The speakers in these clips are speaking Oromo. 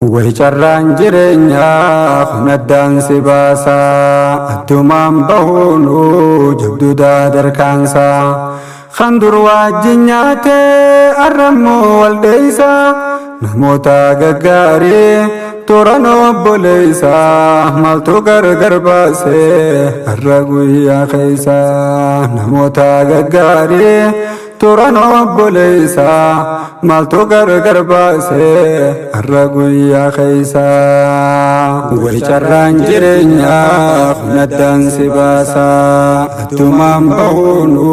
Waycarraan jireenyaa hunaddaan si baasaa addumaan bahuunu jabduudhaa darkaansaa kan dur wajjin nyaatee arrammoo waldeeysaa namoota gaggaarii turan obboleeysaa maaltu gargar baasee har'a guyyaa keeysaa namoota gaggaarii turan obboleeysaa maaltu gargar baasee har'a guyyaa keeysaa waycarraan jireenyaa hunaddaan si baasaa addumaan bahuunu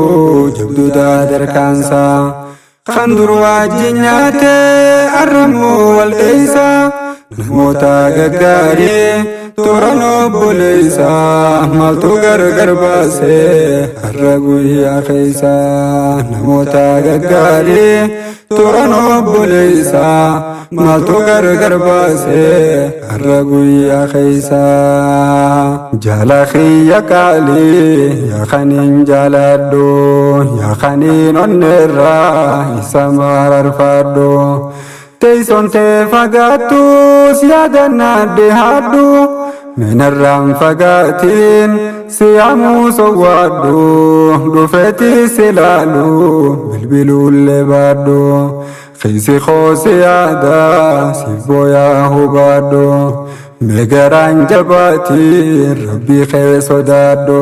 jabduudhaa darkaansaa kan dur wajjin nyaatee arrammoo waldeeysaa namoota gaggaarii turan obboleeysaa maaltu gargar baasee har'a guyyaa keeysaa namoota gaggaarii turan obboleeysaa maaltu gargar baasee har'a guyyaa keeysaa jaala kiyya qaalii yaa kaniin jaaladhu yaa kaniin onneerraa isa mararfadhu teessoon tee fagaattus yaadannaa dhihaadhu minarraan fagaatiin siyaamuu sowwaadhu dhufeetis ilaalu bilbiluullee baadhu qiisi koosi yaadaa siif booyaa hubaadhu meegaraan jabaatiin rabbii kee sodaadhu.